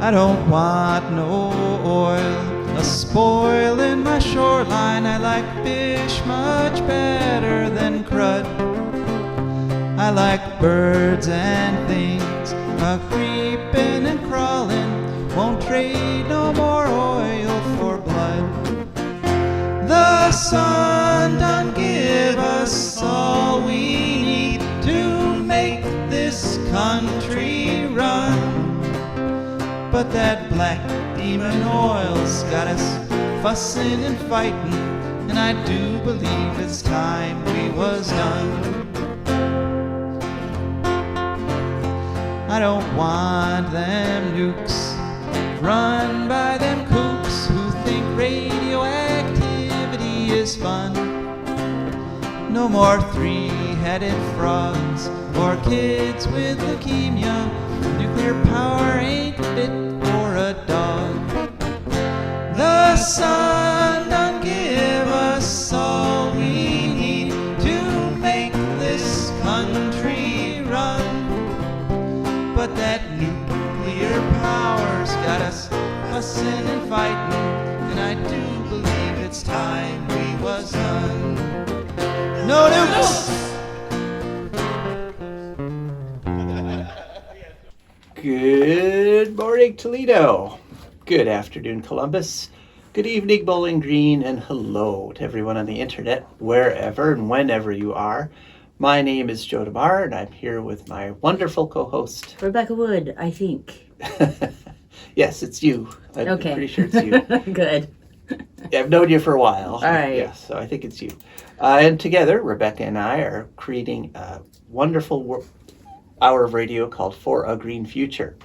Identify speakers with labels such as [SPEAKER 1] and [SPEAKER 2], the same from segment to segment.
[SPEAKER 1] I don't want no oil, a spoil in my shoreline. I like fish much better than crud. I like birds and things, a-creeping and crawling. Won't trade no more oil for blood. The sun done give us all we need to make this country run. But that black demon oil's got us fussing and fighting, and I do believe it's time we was done. I don't want them nukes run by them kooks who think radioactivity is fun. No more three-headed frogs or kids with leukemia. Nuclear power ain't fit for a dog. The sun done give us all we need to make this country run. But that nuclear power's got us fussing and fighting, and I do believe it's time we was done. No nukes!
[SPEAKER 2] Good morning, Toledo. Good afternoon, Columbus. Good evening, Bowling Green, and hello to everyone on the internet, wherever and whenever you are. My name is Joe DeMare, and I'm here with my wonderful co-host,
[SPEAKER 3] Rebecca Wood, I think.
[SPEAKER 2] Yes, it's you. I'm pretty sure it's you.
[SPEAKER 3] Good.
[SPEAKER 2] I've known you for a while.
[SPEAKER 3] All right.
[SPEAKER 2] Yes, so I think it's you. And together, Rebecca and I are creating a wonderful hour of radio called For a Green Future.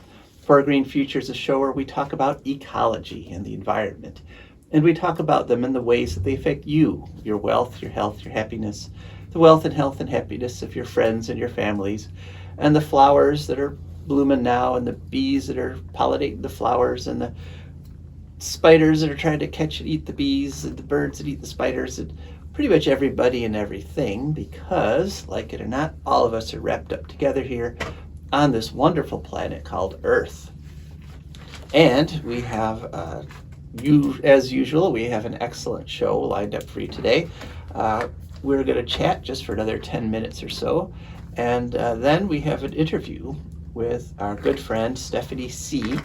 [SPEAKER 2] For a Green Future is a show where we talk about ecology and the environment. And we talk about them in the ways that they affect you, your wealth, your health, your happiness, the wealth and health and happiness of your friends and your families, and the flowers that are blooming now, and the bees that are pollinating the flowers, and the spiders that are trying to catch and eat the bees, and the birds that eat the spiders, and pretty much everybody and everything, because, like it or not, all of us are wrapped up together here on this wonderful planet called Earth. And we have, as usual, we have an excellent show lined up for you today. We're going to chat just for another 10 minutes or so, and then we have an interview with our good friend Stephany Seay,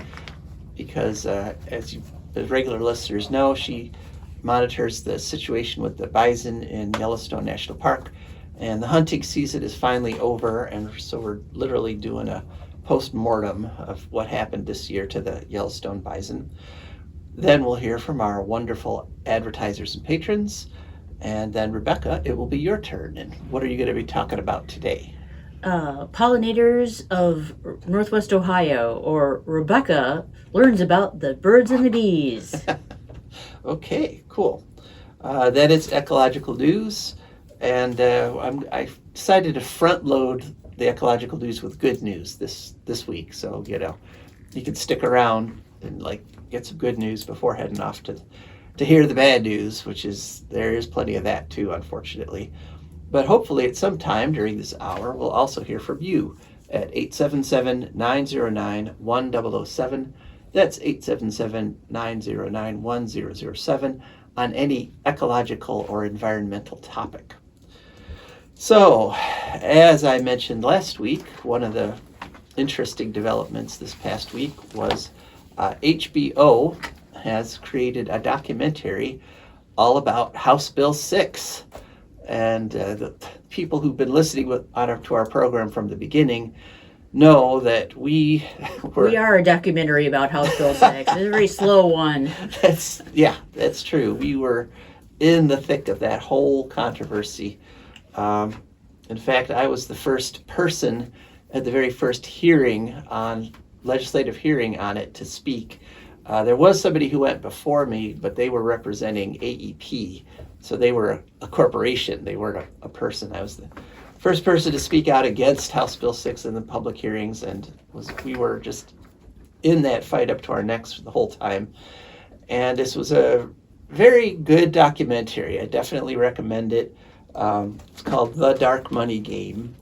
[SPEAKER 2] because as regular listeners know, she monitors the situation with the bison in Yellowstone National Park, and the hunting season is finally over, and so we're literally doing a post-mortem of what happened this year to the Yellowstone bison. Then we'll hear from our wonderful advertisers and patrons. And then, Rebecca, it will be your turn. And what are you going to be talking about today?
[SPEAKER 3] Pollinators of Northwest Ohio, or Rebecca learns about the birds and the bees.
[SPEAKER 2] Okay, cool. Then it's ecological news. And I decided to front load the ecological news with good news this week. So, you can stick around and get some good news before heading off to hear the bad news, which is, there is plenty of that too, unfortunately. But hopefully at some time during this hour, we'll also hear from you at 877-909-1007. That's 877-909-1007 on any ecological or environmental topic. So, as I mentioned last week, one of the interesting developments this past week was HBO has created a documentary all about House Bill 6. And the people who've been listening to our program from the beginning know that we
[SPEAKER 3] are a documentary about House Bill 6. It's a very slow one.
[SPEAKER 2] That's true. We were in the thick of that whole controversy. In fact, I was the first person at the very first legislative hearing on it to speak. There was somebody who went before me, but they were representing AEP. So they were a corporation. They weren't a person. I was the first person to speak out against House Bill 6 in the public hearings, and we were just in that fight up to our necks the whole time. And this was a very good documentary. I definitely recommend it. It's called The Dark Money Game,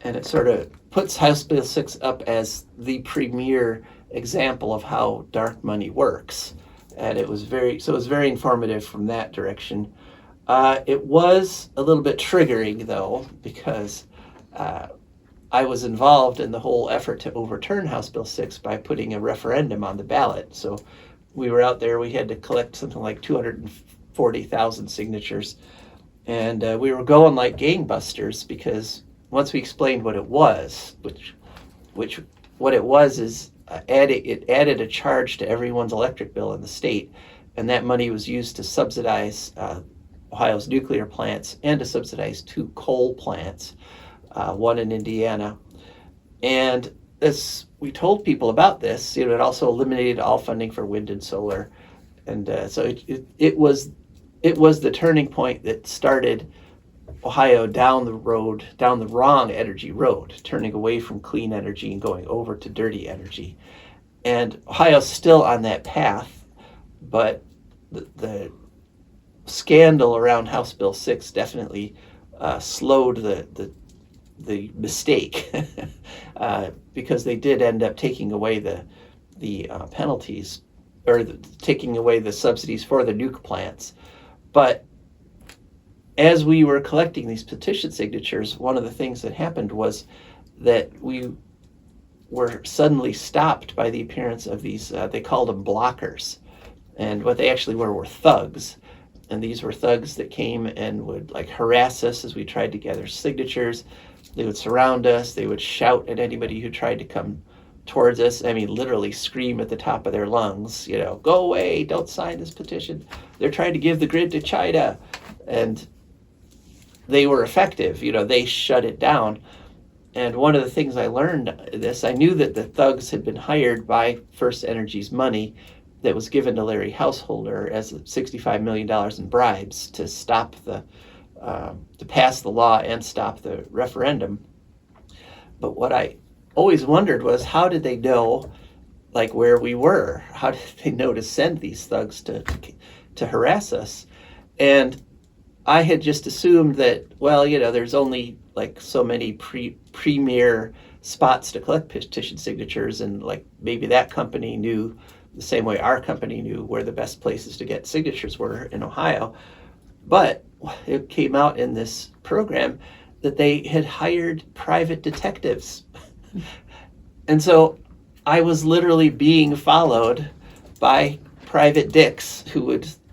[SPEAKER 2] and it sort of puts House Bill 6 up as the premier example of how dark money works. And it was very informative from that direction. It was a little bit triggering, though, because I was involved in the whole effort to overturn House Bill 6 by putting a referendum on the ballot. So we were out there, we had to collect something like 240,000 signatures. And we were going like gangbusters, because once we explained what it was, what it was is it added a charge to everyone's electric bill in the state. And that money was used to subsidize Ohio's nuclear plants and to subsidize 2 coal plants, one in Indiana. And as we told people about this, it also eliminated all funding for wind and solar. And so it was the turning point that started Ohio down the wrong energy road, turning away from clean energy and going over to dirty energy. And Ohio's still on that path, but the scandal around House Bill 6 definitely slowed the mistake, because they did end up taking away the penalties, or taking away the subsidies for the nuke plants. But as we were collecting these petition signatures, one of the things that happened was that we were suddenly stopped by the appearance of these, they called them blockers. And what they actually were thugs. And these were thugs that came and would like harass us as we tried to gather signatures. They would surround us. They would shout at anybody who tried to come towards us. I mean, literally scream at the top of their lungs, go away, don't sign this petition. They're trying to give the grid to China. And they were effective. They shut it down. And one of the things I learned I knew that the thugs had been hired by First Energy's money that was given to Larry Householder as $65 million in bribes to stop to pass the law and stop the referendum. But what I always wondered was, how did they know like where we were? How did they know to send these thugs to harass us? And I had just assumed that, there's only like so many premier spots to collect petition signatures, and like maybe that company knew the same way our company knew where the best places to get signatures were in Ohio. But it came out in this program that they had hired private detectives. And so I was literally being followed by private dicks who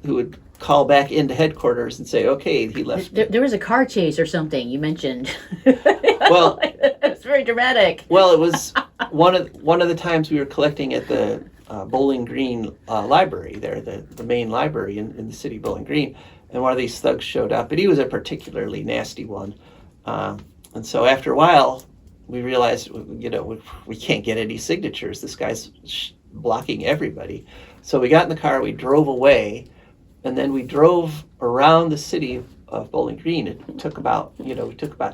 [SPEAKER 2] would call back into headquarters and say, okay, he left.
[SPEAKER 3] There was a car chase or something you mentioned.
[SPEAKER 2] Well,
[SPEAKER 3] it's very dramatic.
[SPEAKER 2] Well, it was one of the times we were collecting at the Bowling Green library there, the main library in the city of Bowling Green. And one of these thugs showed up, and he was a particularly nasty one. And so after a while, we realized, we can't get any signatures. This guy's blocking everybody. So we got in the car, we drove away, and then we drove around the city of Bowling Green. It took about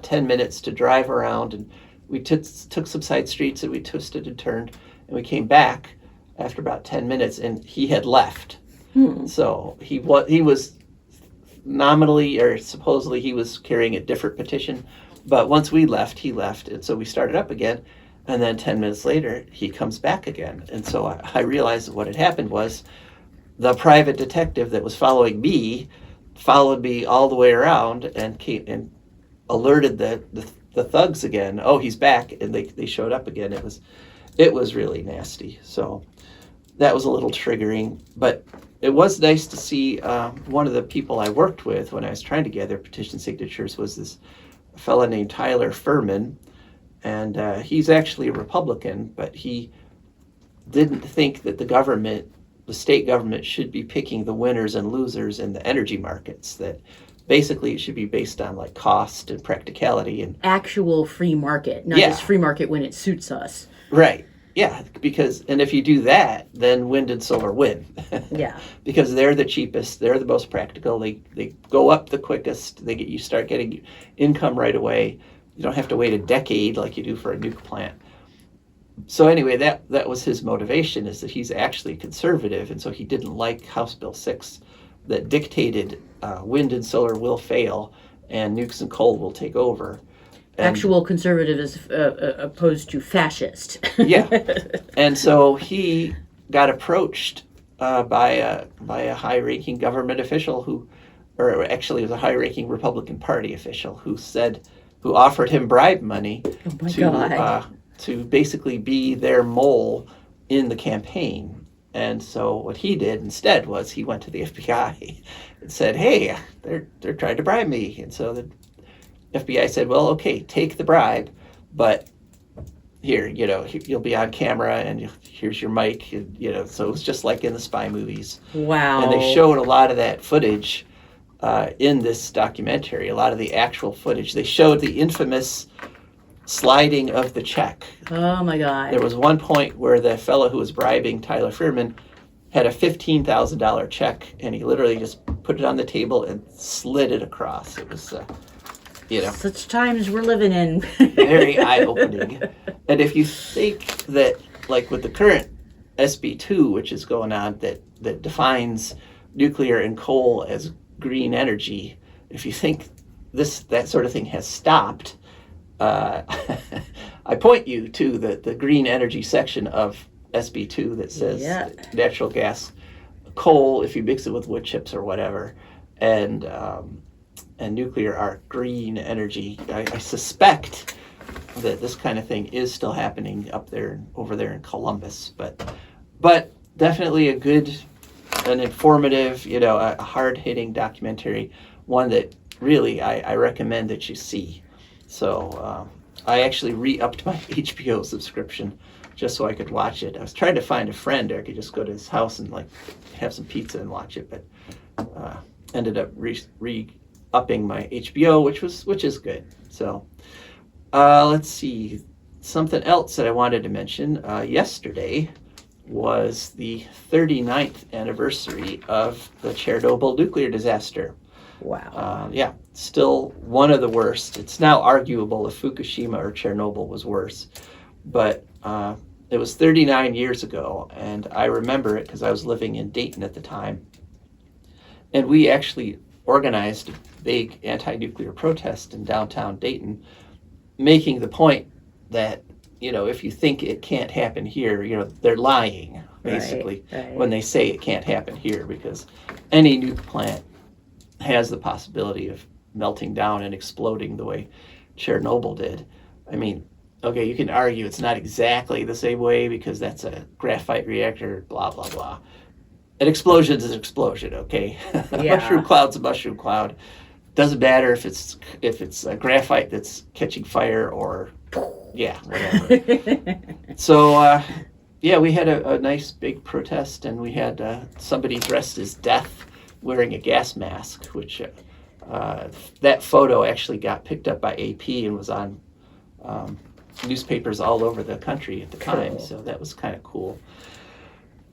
[SPEAKER 2] 10 minutes to drive around, and we took some side streets that we twisted and turned, and we came back after about 10 minutes, and he had left. So he was nominally, or supposedly, he was carrying a different petition. But once we left, he left. And so we started up again. And then 10 minutes later, he comes back again. And so I realized that what had happened was the private detective that was following me followed me all the way around and came and alerted the thugs again. Oh, he's back. And they showed up again. It was really nasty. So that was a little triggering. But it was nice to see one of the people I worked with when I was trying to gather petition signatures was this fellow named Tyler Furman, and he's actually a Republican, but he didn't think that the state government should be picking the winners and losers in the energy markets, that basically it should be based on like cost and practicality and
[SPEAKER 3] actual free market, not just free market when it suits us.
[SPEAKER 2] Right. Yeah, and if you do that, then wind and solar win.
[SPEAKER 3] Yeah.
[SPEAKER 2] Because they're the cheapest, they're the most practical, they go up the quickest, you start getting income right away. You don't have to wait a decade like you do for a nuke plant. So anyway, that was his motivation, is that he's actually conservative, and so he didn't like House Bill 6 that dictated wind and solar will fail and nukes and coal will take over.
[SPEAKER 3] Actual conservative as opposed to fascist.
[SPEAKER 2] Yeah. And so he got approached by a high-ranking government official or actually it was a high-ranking Republican Party official who offered him bribe money
[SPEAKER 3] Oh my God.
[SPEAKER 2] to basically be their mole in the campaign. And so what he did instead was he went to the FBI and said, "Hey, they're trying to bribe me." And so the FBI said, "Well, okay, take the bribe, but here, you'll be on camera and here's your mic." And, so it was just like in the spy movies.
[SPEAKER 3] Wow.
[SPEAKER 2] And they showed a lot of that footage in this documentary, a lot of the actual footage. They showed the infamous sliding of the check.
[SPEAKER 3] Oh my God.
[SPEAKER 2] There was one point where the fellow who was bribing Tyler Freeman had a $15,000 check, and he literally just put it on the table and slid it across. It was,
[SPEAKER 3] Such times we're living in.
[SPEAKER 2] very eye-opening. And if you think that, like with the current SB2, which is going on, that defines nuclear and coal as green energy, if you think that sort of thing has stopped, I point you to the green energy section of SB2 that says natural gas, coal, if you mix it with wood chips or whatever, and nuclear are green energy. I suspect that this kind of thing is still happening over there in Columbus, but definitely an informative, a hard-hitting documentary, one that really I recommend that you see. So I actually re-upped my HBO subscription just so I could watch it. I was trying to find a friend or I could just go to his house and have some pizza and watch it, but ended up re-upping my HBO, which is good. So let's see, something else that I wanted to mention. Yesterday was the 39th anniversary of the Chernobyl nuclear disaster.
[SPEAKER 3] Wow.
[SPEAKER 2] Still one of the worst. It's now arguable if Fukushima or Chernobyl was worse, but it was 39 years ago, and I remember it because I was living in Dayton at the time, and we actually organized a big anti-nuclear protest in downtown Dayton, making the point that, if you think it can't happen here, they're lying, basically,
[SPEAKER 3] right.
[SPEAKER 2] when they say it can't happen here, because any nuke plant has the possibility of melting down and exploding the way Chernobyl did. I mean, okay, you can argue it's not exactly the same way because that's a graphite reactor, blah, blah, blah. An explosion is an explosion, okay?
[SPEAKER 3] Yeah.
[SPEAKER 2] A mushroom cloud's a mushroom cloud. Doesn't matter if it's a graphite that's catching fire or, whatever. So, we had a nice big protest, and we had somebody dressed as Death wearing a gas mask, which that photo actually got picked up by AP and was on newspapers all over the country at the time.
[SPEAKER 3] Cool.
[SPEAKER 2] So that was kind of cool.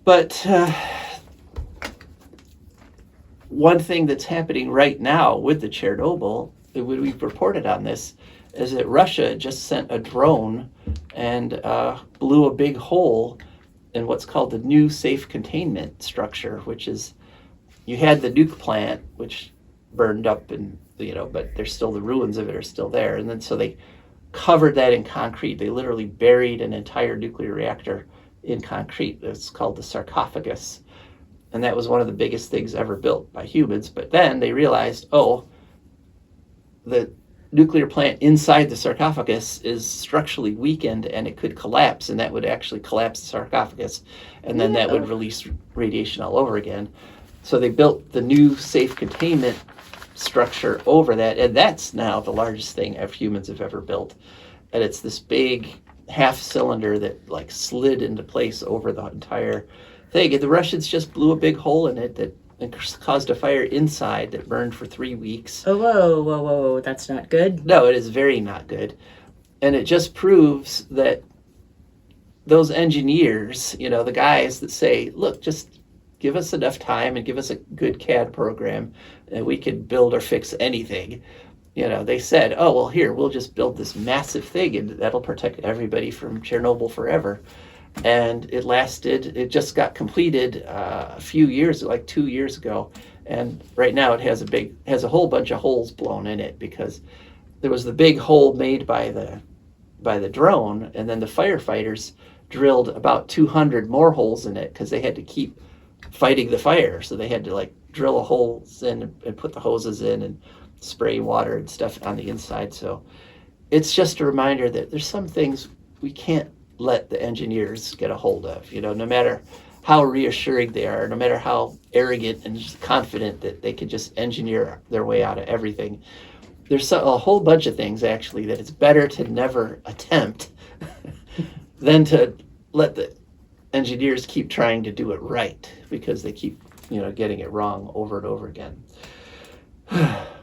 [SPEAKER 2] But one thing that's happening right now with the Chernobyl, we've reported on this, is that Russia just sent a drone and blew a big hole in what's called the new safe containment structure, which is, you had the nuke plant, which burned up, and but there's still the ruins of it are still there. And then so they covered that in concrete. They literally buried an entire nuclear reactor in concrete. It's called the sarcophagus. And that was one of the biggest things ever built by humans. But then they realized, the nuclear plant inside the sarcophagus is structurally weakened and it could collapse, and that would actually collapse the sarcophagus, and then that would release radiation all over again. So they built the new safe containment structure over that, and that's now the largest thing humans have ever built. And it's this big half cylinder that slid into place over the entire thing. And the Russians just blew a big hole in it that caused a fire inside that burned for 3 weeks.
[SPEAKER 3] Oh, whoa, that's not good.
[SPEAKER 2] No, it is very not good. And it just proves that those engineers, the guys that say, look, just give us enough time and give us a good CAD program and we can build or fix anything. They said, oh, well, here, we'll just build this massive thing and that'll protect everybody from Chernobyl forever. And it just got completed a few years, 2 years ago. And right now it has a whole bunch of holes blown in it because there was the big hole made by the drone, and then the firefighters drilled about 200 more holes in it because they had to keep fighting the fire. So they had to like drill a holes in and put the hoses in and spray water and stuff on the inside. So it's just a reminder that there's some things we can't let the engineers get a hold of. No matter how reassuring they are, no matter how arrogant and just confident that they can just engineer their way out of everything. There's a whole bunch of things actually that it's better to never attempt than to let the engineers keep trying to do it right, because they keep getting it wrong over and over again.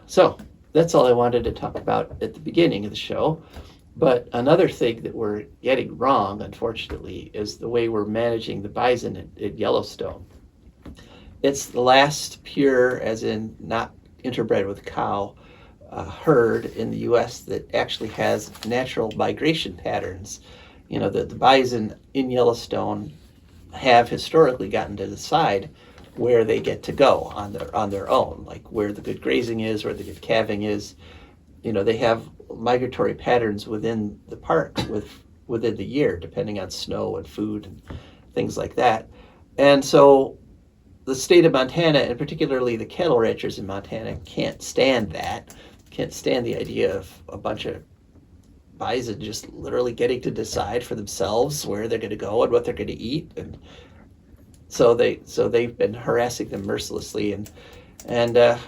[SPEAKER 2] So that's all I wanted to talk about at the beginning of the show. But another thing that we're getting wrong, unfortunately, is the way we're managing the bison at Yellowstone. It's the last pure, as in not interbred with cow, herd in the U.S. that actually has natural migration patterns. The bison in Yellowstone have historically gotten to decide where they get to go on their own, like where the good grazing is, where the good calving is. They have migratory patterns within the park within the year, depending on snow and food and things like that. And so the state of Montana, and particularly the cattle ranchers in Montana, can't stand the idea of a bunch of bison just literally getting to decide for themselves where they're going to go and what they're going to eat. And so they've been harassing them mercilessly, and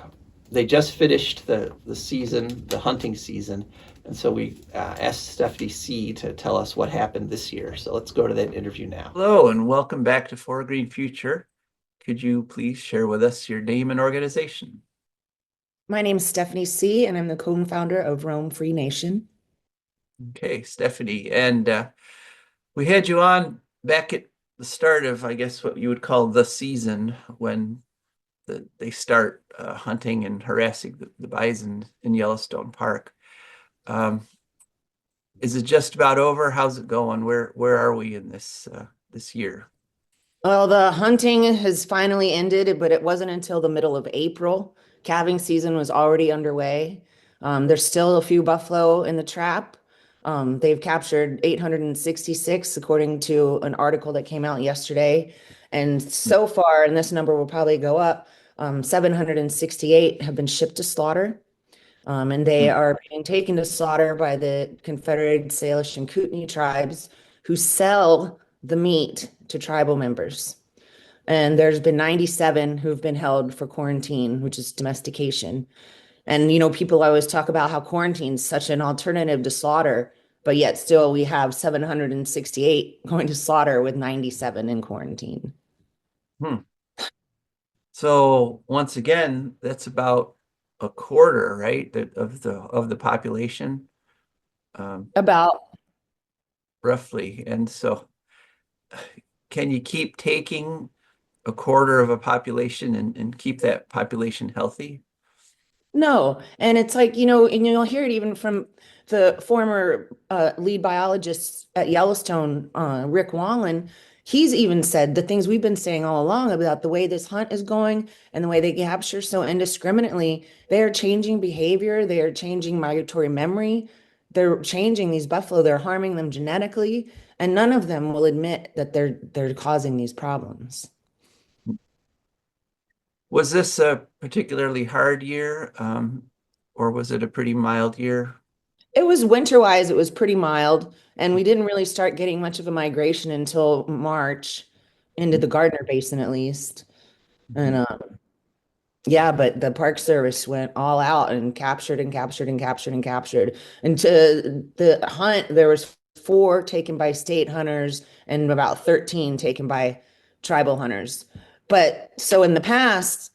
[SPEAKER 2] they just finished the season, the hunting season, and so we asked Stephany Seay to tell us what happened this year. So let's go to that interview now. Hello, and welcome back to For a Green Future. Could you please share with us your name and organization?
[SPEAKER 4] My name is Stephany Seay, and I'm the co-founder of Roam Free Nation.
[SPEAKER 2] Okay, Stephany, and we had you on back at the start of, I guess, what you would call the season, when they start hunting and harassing the bison in Yellowstone Park. Is it just about over? How's it going? Where are we in this year?
[SPEAKER 4] Well, the hunting has finally ended, but it wasn't until the middle of April. Calving season was already underway. There's still a few buffalo in the trap. They've captured 866, according to an article that came out yesterday. And so far, and this number will probably go up, 768 have been shipped to slaughter. And they are being taken to slaughter by the Confederated Salish and Kootenai tribes, who sell the meat to tribal members. And there's been 97 who've been held for quarantine, which is domestication. And, people always talk about how quarantine is such an alternative to slaughter, but yet still we have 768 going to slaughter with 97 in quarantine.
[SPEAKER 2] So once again, that's about a quarter, right, of the population?
[SPEAKER 4] About.
[SPEAKER 2] Roughly. And so can you keep taking a quarter of a population and keep that population healthy?
[SPEAKER 4] No. And it's like, and you'll hear it even from the former lead biologist at Yellowstone, Rick Wallin. He's even said the things we've been saying all along about the way this hunt is going and the way they capture so indiscriminately. They are changing behavior. They are changing migratory memory. They're changing these buffalo. They're harming them genetically. And none of them will admit that they're causing these problems.
[SPEAKER 2] Was this a particularly hard year, or was it a pretty mild year?
[SPEAKER 4] It was winter-wise, it was pretty mild, and we didn't really start getting much of a migration until March, into the Gardner Basin at least. And yeah, but the Park Service went all out and captured and captured and captured and captured. And to the hunt, there was 4 taken by state hunters and about 13 taken by tribal hunters. But so in the past,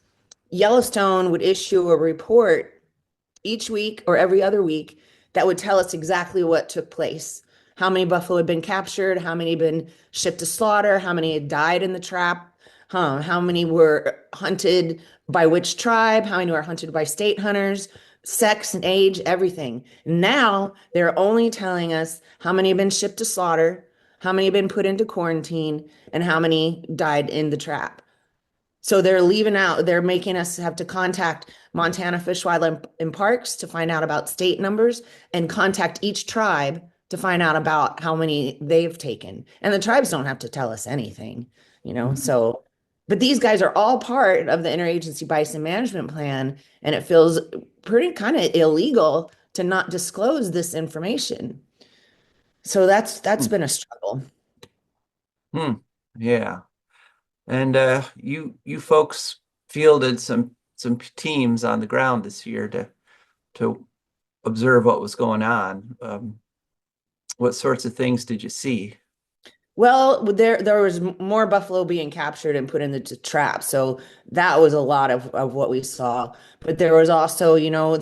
[SPEAKER 4] Yellowstone would issue a report each week or every other week that would tell us exactly what took place. How many buffalo had been captured, how many had been shipped to slaughter, how many had died in the trap, how many were hunted by which tribe, how many were hunted by state hunters, sex and age, everything. Now they're only telling us how many have been shipped to slaughter, how many have been put into quarantine, and how many died in the trap. So they're leaving out, they're making us have to contact Montana Fish, Wildlife, and Parks to find out about state numbers and contact each tribe to find out about how many they've taken. And the tribes don't have to tell us anything, you know?
[SPEAKER 2] Mhm.
[SPEAKER 4] So, but these guys are all part of the interagency bison management plan, and it feels pretty kind of illegal to not disclose this information. So that's
[SPEAKER 2] Hmm.
[SPEAKER 4] been a struggle.
[SPEAKER 2] Hmm. Yeah. And you folks fielded some teams on the ground this year to observe what was going on. What sorts of things did you see?
[SPEAKER 4] Well, there was more buffalo being captured and put in the trap, so that was a lot of what we saw. But there was also, you know,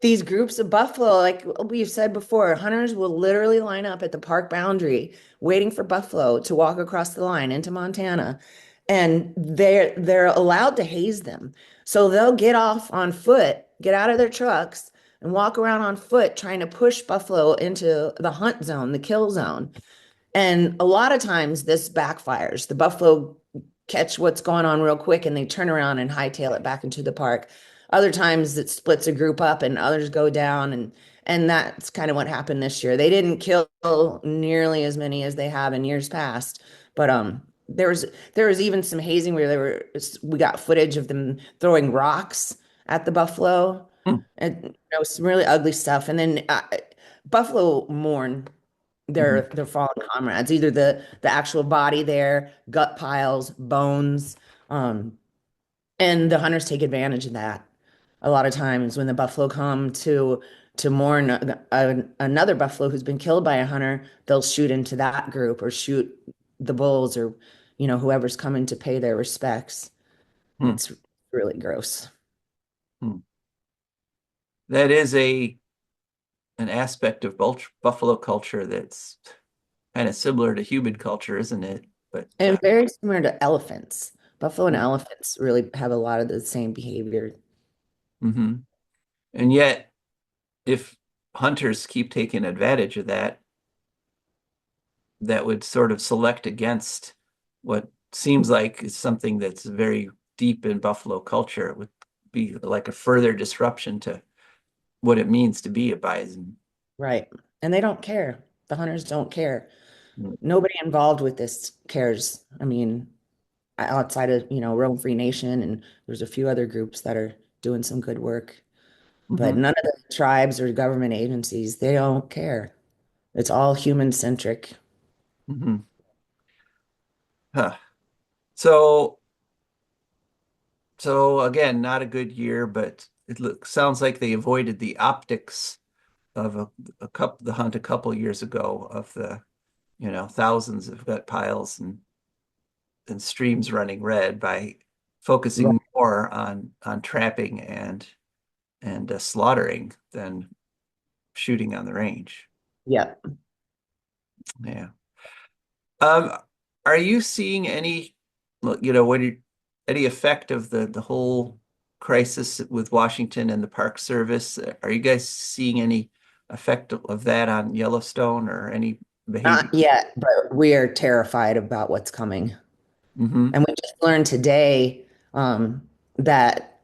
[SPEAKER 4] these groups of buffalo, like we've said before, hunters will literally line up at the park boundary waiting for buffalo to walk across the line into Montana, and they're allowed to haze them. So they'll get off on foot, get out of their trucks, and walk around on foot trying to push buffalo into the hunt zone, the kill zone. And a lot of times this backfires. The buffalo catch what's going on real quick and they turn around and hightail it back into the park. Other times it splits a group up and others go down, and that's kind of what happened this year. They didn't kill nearly as many as they have in years past, but there was even some hazing where we got footage of them throwing rocks at the buffalo
[SPEAKER 2] Hmm.
[SPEAKER 4] and some really ugly stuff. And then buffalo mourn
[SPEAKER 2] Mhm.
[SPEAKER 4] their fallen comrades, either the actual body there, gut piles, bones, um, and the hunters take advantage of that. A lot of times when the buffalo come to mourn another buffalo who's been killed by a hunter, they'll shoot into that group or shoot the bulls or whoever's coming to pay their respects.
[SPEAKER 2] Hmm.
[SPEAKER 4] It's really gross.
[SPEAKER 2] Hmm. That is an aspect of buffalo culture that's kind of similar to human culture, isn't it? But
[SPEAKER 4] And very similar to elephants. Buffalo and
[SPEAKER 2] hmm.
[SPEAKER 4] elephants really have a lot of the same behavior.
[SPEAKER 2] Hmm. And yet, if hunters keep taking advantage of that, that would sort of select against what seems like is something that's very deep in buffalo culture. It would be like a further disruption to what it means to be a bison.
[SPEAKER 4] Right. And they don't care. The hunters don't care.
[SPEAKER 2] Mm-hmm.
[SPEAKER 4] Nobody involved with this cares. I mean, outside of, Roam Free Nation, and there's a few other groups that are doing some good work, but none of the tribes or government agencies, they don't care. It's all human centric.
[SPEAKER 2] Mm-hmm. Huh. So, so again, not a good year, but sounds like they avoided the optics of the hunt a couple years ago of the thousands of gut piles and streams running red by
[SPEAKER 4] Right.
[SPEAKER 2] focusing more on trapping and slaughtering than shooting on the range.
[SPEAKER 4] Yeah.
[SPEAKER 2] Yeah. Um, are you seeing any, what any effect of the whole crisis with Washington and the Park Service? Are you guys seeing any effect of that on Yellowstone or any behavior?
[SPEAKER 4] Not yet, but we are terrified about what's coming.
[SPEAKER 2] Hmm.
[SPEAKER 4] And we just learned today that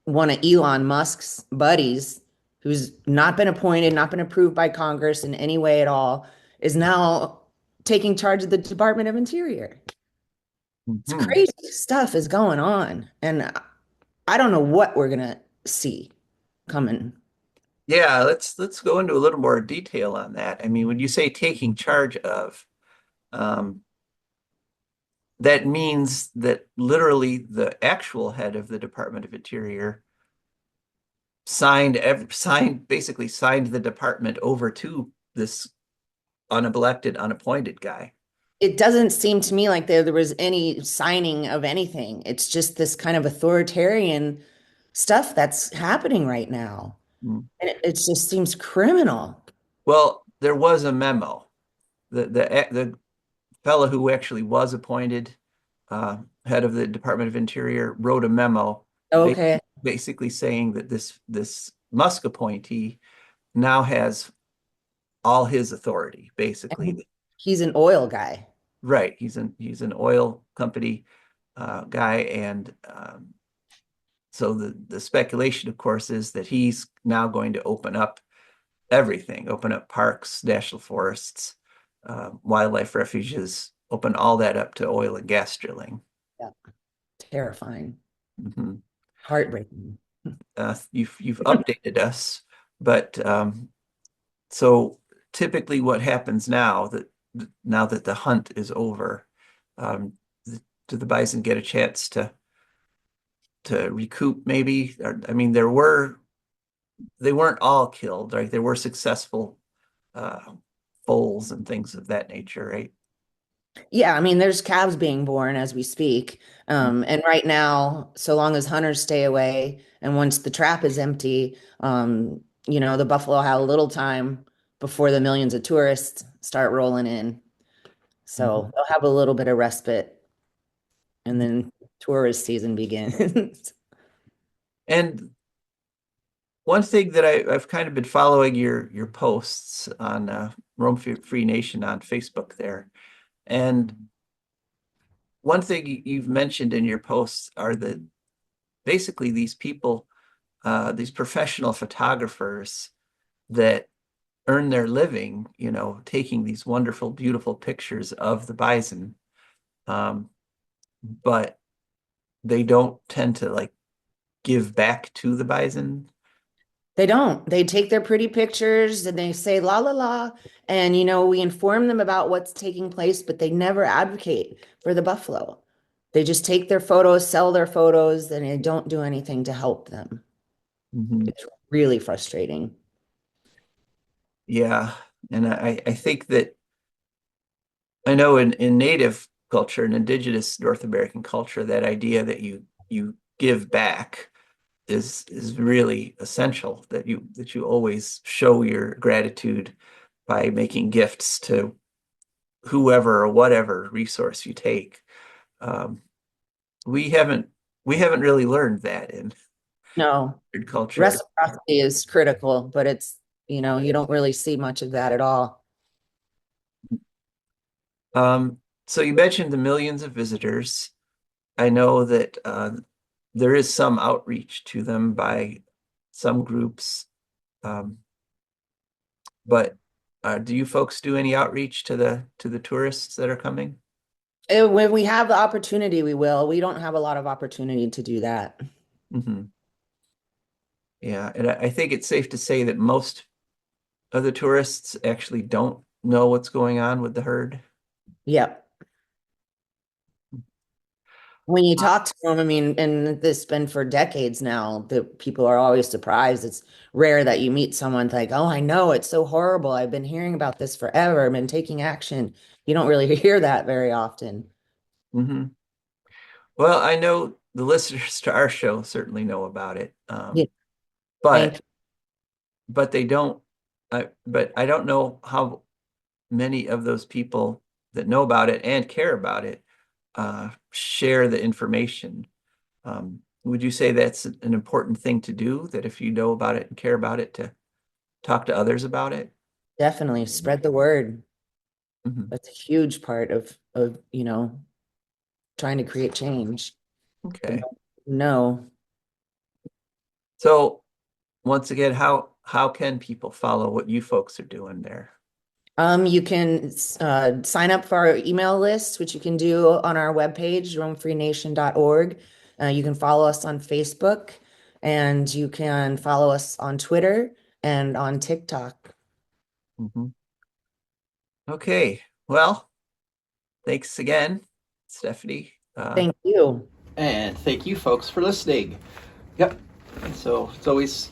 [SPEAKER 4] one of Elon Musk's buddies, who's not been appointed, not been approved by Congress in any way at all, is now taking charge of the Department of Interior. It's
[SPEAKER 2] Hmm.
[SPEAKER 4] crazy stuff is going on. And I don't know what we're gonna see coming.
[SPEAKER 2] Yeah, let's go into a little more detail on that. I mean, when you say taking charge of, um, that means that literally the actual head of the Department of Interior basically signed the department over to this unelected, unappointed guy.
[SPEAKER 4] It doesn't seem to me like there was any signing of anything. It's just this kind of authoritarian stuff that's happening right now.
[SPEAKER 2] Mm.
[SPEAKER 4] And it just seems criminal.
[SPEAKER 2] Well, there was a memo. The fellow who actually was appointed head of the Department of Interior wrote a memo ba-
[SPEAKER 4] Okay.
[SPEAKER 2] basically saying that this Musk appointee now has all his authority,
[SPEAKER 4] And
[SPEAKER 2] basically.
[SPEAKER 4] he's an oil guy.
[SPEAKER 2] Right. He's an oil company guy, and so the speculation, of course, is that he's now going to open up everything, open up parks, national forests, wildlife refuges, open all that up to oil and gas drilling.
[SPEAKER 4] Yeah. Terrifying.
[SPEAKER 2] Mm-hmm.
[SPEAKER 4] Heartbreaking.
[SPEAKER 2] You've updated us, but so typically what happens now that the hunt is over, do the bison get a chance to recoup maybe? I mean, they weren't all killed, right? There were successful foals and things of that nature, right?
[SPEAKER 4] Yeah, I mean, there's calves being born as we speak. And right now, so long as hunters stay away, and once the trap is empty, the buffalo have a little time before the millions of tourists start rolling in. So they'll have a little bit of respite, and then tourist season begins.
[SPEAKER 2] And one thing that I've kind of been following your posts on Roam Free Nation on Facebook there, and one thing you've mentioned in your posts are that basically these people, these professional photographers that earn their living, taking these wonderful, beautiful pictures of the bison, but they don't tend to like give back to the bison.
[SPEAKER 4] They don't. They take their pretty pictures and they say la la la. And we inform them about what's taking place, but they never advocate for the buffalo. They just take their photos, sell their photos, and they don't do anything to help them.
[SPEAKER 2] Mm-hmm.
[SPEAKER 4] It's really frustrating.
[SPEAKER 2] Yeah. And I think that I know in native culture, in indigenous North American culture, that idea that you give back is really essential, that you always show your gratitude by making gifts to whoever or whatever resource you take. We haven't really learned that in
[SPEAKER 4] No,
[SPEAKER 2] culture.
[SPEAKER 4] reciprocity is critical, but it's, you don't really see much of that at all.
[SPEAKER 2] So you mentioned the millions of visitors. I know that there is some outreach to them by some groups, but do you folks do any outreach to the tourists that are coming?
[SPEAKER 4] When we have the opportunity, we will. We don't have a lot of opportunity to do that.
[SPEAKER 2] Mm-hmm. Yeah, and I think it's safe to say that most of the tourists actually don't know what's going on with the herd.
[SPEAKER 4] Yep. When you talk to them, I mean, and this has been for decades now, that people are always surprised. It's rare that you meet someone like, oh, I know, it's so horrible. I've been hearing about this forever. I've been taking action. You don't really hear that very often.
[SPEAKER 2] Mm-hmm. Well, I know the listeners to our show certainly know about it,
[SPEAKER 4] Yeah,
[SPEAKER 2] but they don't. But I don't know how many of those people that know about it and care about it share the information. Would you say that's an important thing to do? That if you know about it and care about it, to talk to others about it?
[SPEAKER 4] definitely spread the word.
[SPEAKER 2] Mm-hmm.
[SPEAKER 4] That's a huge part of trying to create change.
[SPEAKER 2] Okay.
[SPEAKER 4] No.
[SPEAKER 2] So once again, how can people follow what you folks are doing there?
[SPEAKER 4] You can sign up for our email list, which you can do on our webpage, roamfreenation.org. You can follow us on Facebook, and you can follow us on Twitter and on TikTok.
[SPEAKER 2] Mm-hmm. Okay. Well, thanks again, Stephany.
[SPEAKER 4] Thank you.
[SPEAKER 2] And thank you folks for listening. Yep. And so it's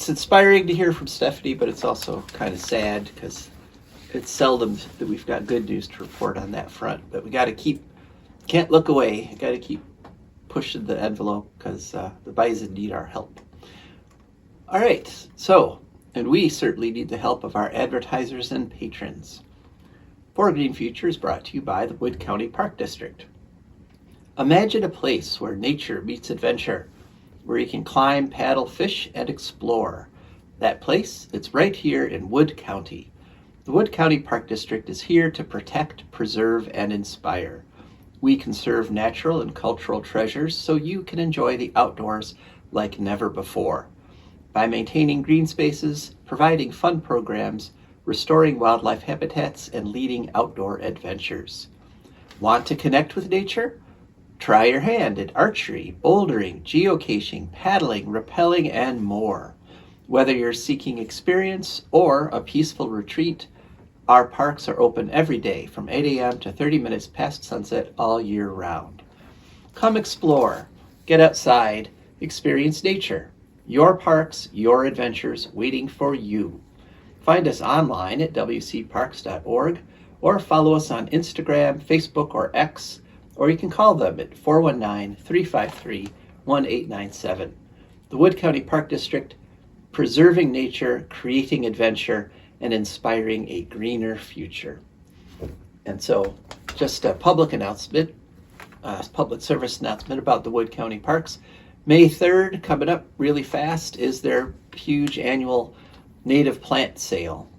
[SPEAKER 2] inspiring to hear from Stephany, but it's also kind of sad because it's seldom that we've got good news to report on that front. But we got to can't look away. Got to keep pushing the envelope because the bison need our help. All right. So, and we certainly need the help of our advertisers and patrons. For Green Future is brought to you by the Wood County Park District. Imagine a place where nature meets adventure, where you can climb, paddle, fish, and explore. That place, it's right here in Wood County. The Wood County Park District is here to protect, preserve, and inspire. We conserve natural and cultural treasures so you can enjoy the outdoors like never before. By maintaining green spaces, providing fun programs, restoring wildlife habitats, and leading outdoor adventures. Want to connect with nature? Try your hand at archery, bouldering, geocaching, paddling, rappelling, and more. Whether you're seeking experience or a peaceful retreat, our parks are open every day from 8 a.m. to 30 minutes past sunset all year round. Come explore, get outside, experience nature. Your parks, your adventures waiting for you. Find us online at wcparks.org or follow us on Instagram, Facebook, or X, or you can call them at 419-353-1897. The Wood County Park District, preserving nature, creating adventure, and inspiring a greener future. And so, just a public announcement, public service announcement about the Wood County Parks. May 3rd, coming up really fast, is their huge annual native plant sale.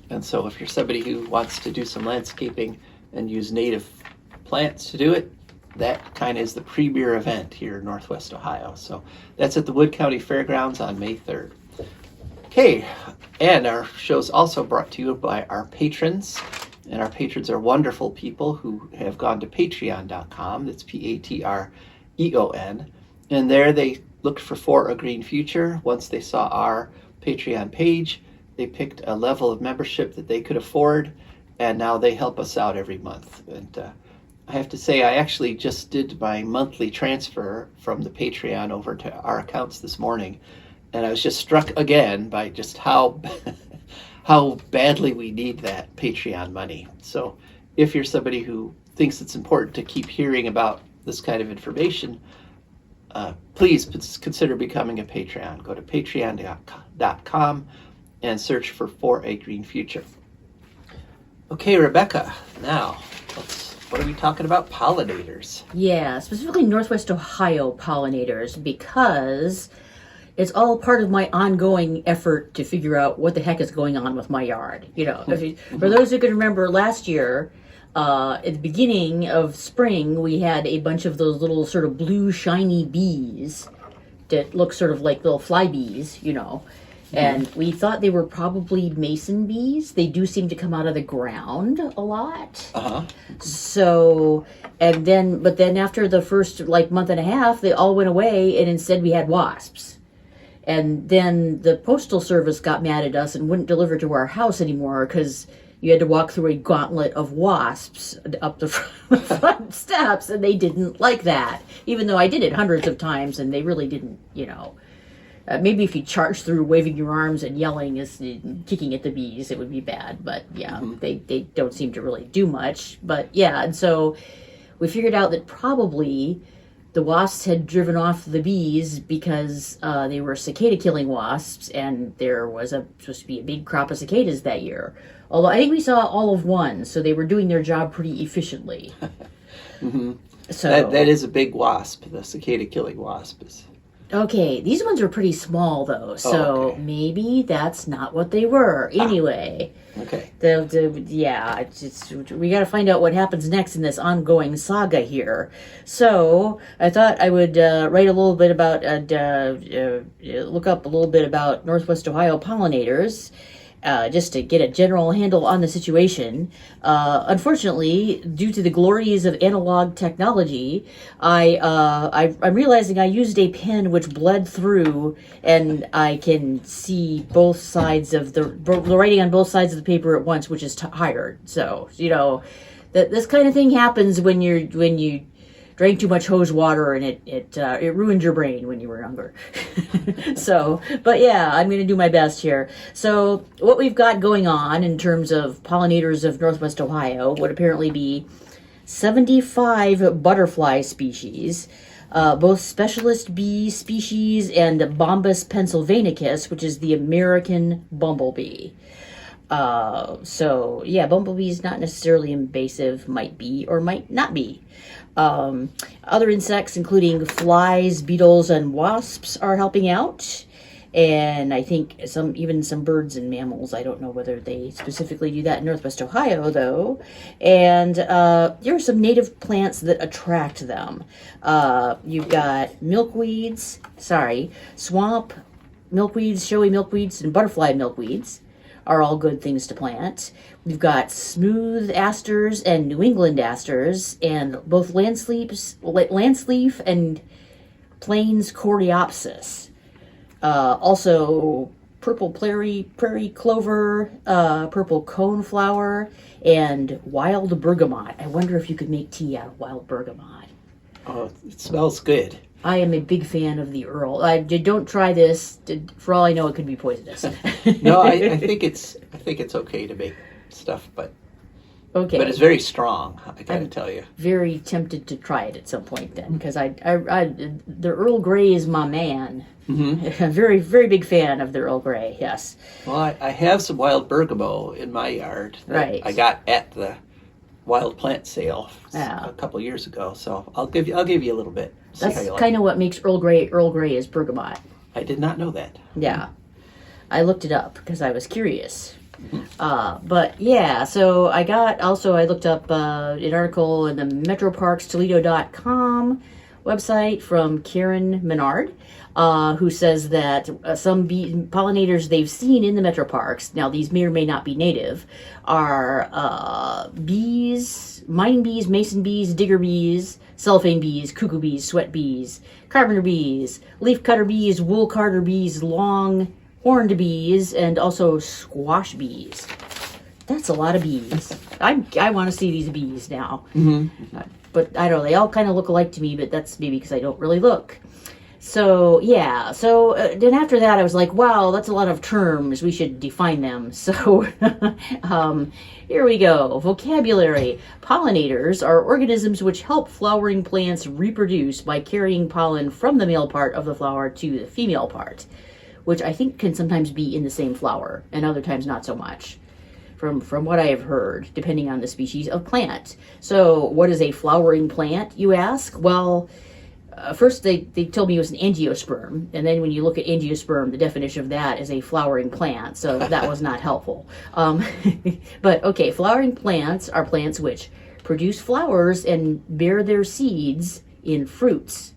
[SPEAKER 2] And so if you're somebody who wants to do some landscaping and use native plants to do it, that kind of is the premier event here in Northwest Ohio. So that's at the Wood County Fairgrounds on May 3rd. Okay, and our show's also brought to you by our patrons. And our patrons are wonderful people who have gone to patreon.com. That's Patreon. And there they looked for a Green Future. Once they saw our Patreon page, they picked a level of membership that they could afford, and now they help us out every month. And I have to say, I actually just did my monthly transfer from the Patreon over to our accounts this morning, and I was just struck again by just how badly we need that Patreon money. So if you're somebody who thinks it's important to keep hearing about this kind of information, please consider becoming a Patreon. Go to patreon.com and search for a Green Future. Okay, Rebecca, now, what are we talking about? Pollinators.
[SPEAKER 3] Yeah, specifically Northwest Ohio pollinators, because it's all part of my ongoing effort to figure out what the heck is going on with my yard. You know, for those who can remember last year, at the beginning of spring, we had a bunch of those little sort of blue shiny bees that look sort of like little fly bees, you know. And we thought they were probably mason bees. They do seem to come out of the ground a lot. So, but then after the first month and a half, they all went away, and instead we had wasps. And then the Postal Service got mad at us and wouldn't deliver to our house anymore because you had to walk through a gauntlet of wasps up the front steps, and they didn't like that. Even though I did it hundreds of times, and they really didn't, you know. Maybe if you charge through waving your arms and yelling and kicking at the bees, it would be bad. But yeah, they don't seem to really do much. But yeah, and so we figured out that probably the wasps had driven off the bees because they were cicada-killing wasps, and there was supposed to be a big crop of cicadas that year. Although I think we saw all of one, so they were doing their job pretty efficiently. So
[SPEAKER 2] that is a big wasp. The cicada-killing wasp is.
[SPEAKER 3] Okay, these ones are pretty small though, so maybe that's not what they were. Anyway,
[SPEAKER 2] okay.
[SPEAKER 3] We got to find out what happens next in this ongoing saga here. So I thought I would write a little bit about, look up a little bit about Northwest Ohio pollinators. Just to get a general handle on the situation. Unfortunately, due to the glories of analog technology, I'm realizing I used a pen which bled through, and I can see both sides of the writing on both sides of the paper at once, which is tired. So, you know, this kind of thing happens when you drank too much hose water, and it ruined your brain when you were younger. So, but yeah, I'm going to do my best here. So what we've got going on in terms of pollinators of Northwest Ohio would apparently be 75 butterfly species, both specialist bee species and Bombus pennsylvanicus, which is the American bumblebee. So yeah, bumblebees not necessarily invasive, might be or might not be. Other insects, including flies, beetles, and wasps, are helping out. And I think even some birds and mammals. I don't know whether they specifically do that in Northwest Ohio, though. And there are some native plants that attract them. You've got swamp milkweeds, showy milkweeds, and butterfly milkweeds are all good things to plant. We've got smooth asters and New England asters, and both landsleaf and plains coreopsis. Also purple prairie clover, purple coneflower, and wild bergamot. I wonder if you could make tea out of wild bergamot.
[SPEAKER 2] Oh, it smells good.
[SPEAKER 3] I am a big fan of the Earl. Don't try this. For all I know, it could be poisonous.
[SPEAKER 2] No, I think it's okay to make stuff, but
[SPEAKER 3] Okay.
[SPEAKER 2] it's very strong. I gotta tell you.
[SPEAKER 3] Very tempted to try it at some point then, because the Earl Grey is my man.
[SPEAKER 2] Mm-hmm.
[SPEAKER 3] Very, very big fan of the Earl Grey. Yes.
[SPEAKER 2] Well, I have some wild bergamot in my yard that
[SPEAKER 3] Right.
[SPEAKER 2] I got at the wild plant sale
[SPEAKER 3] Yeah.
[SPEAKER 2] a couple years ago. So I'll give you a little bit. See how
[SPEAKER 3] That's
[SPEAKER 2] you like
[SPEAKER 3] kind of what makes Earl Grey is bergamot.
[SPEAKER 2] it. I did not know that.
[SPEAKER 3] Yeah. I looked it up because I was curious. But yeah, so I looked up an article in the metroparkstoledo.com website from Karen Menard, who says that some pollinators they've seen in the metro parks, now these may or may not be native, are bees, mining bees, mason bees, digger bees, cellophane bees, cuckoo bees, sweat bees, carpenter bees, leaf cutter bees, wool carder bees, long horned bees, and also squash bees. That's a lot of bees. I want to see these bees now.
[SPEAKER 2] Mm-hmm.
[SPEAKER 3] But I don't know, they all kind of look alike to me, but that's maybe because I don't really look. So, yeah. So, then after that, I was like, wow, that's a lot of terms. We should define them. So, here we go. Vocabulary. Pollinators are organisms which help flowering plants reproduce by carrying pollen from the male part of the flower to the female part, which I think can sometimes be in the same flower, and other times not so much, from what I have heard, depending on the species of plant. So, what is a flowering plant, you ask? Well, first they told me it was an angiosperm, and then when you look at angiosperm, the definition of that is a flowering plant, so that was not helpful. But, okay, flowering plants are plants which produce flowers and bear their seeds in fruits.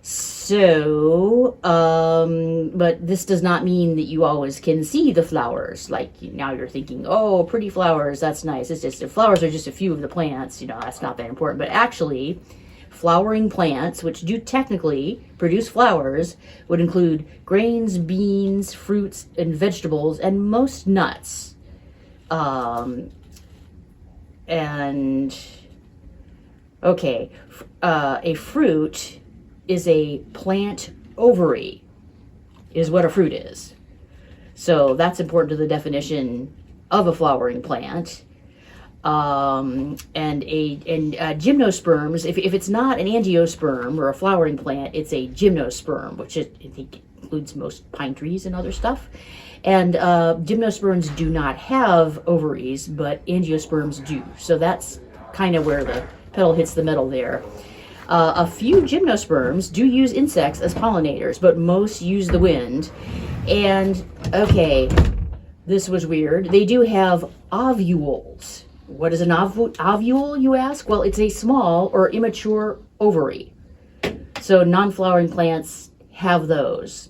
[SPEAKER 3] So, but this does not mean that you always can see the flowers. Like, now you're thinking, oh, pretty flowers, that's nice. It's just, the flowers are just a few of the plants, that's not that important. But actually, flowering plants, which do technically produce flowers, would include grains, beans, fruits, and vegetables, and most nuts. A fruit is a plant ovary, is what a fruit is. So that's important to the definition of a flowering plant. And gymnosperms, if it's not an angiosperm or a flowering plant, it's a gymnosperm, which I think includes most pine trees and other stuff. And gymnosperms do not have ovaries, but angiosperms do. So that's kind of where the pedal hits the metal there. A few gymnosperms do use insects as pollinators, but most use the wind. And, okay, this was weird. They do have ovules. What is an ovule, you ask? Well, it's a small or immature ovary. So non-flowering plants have those.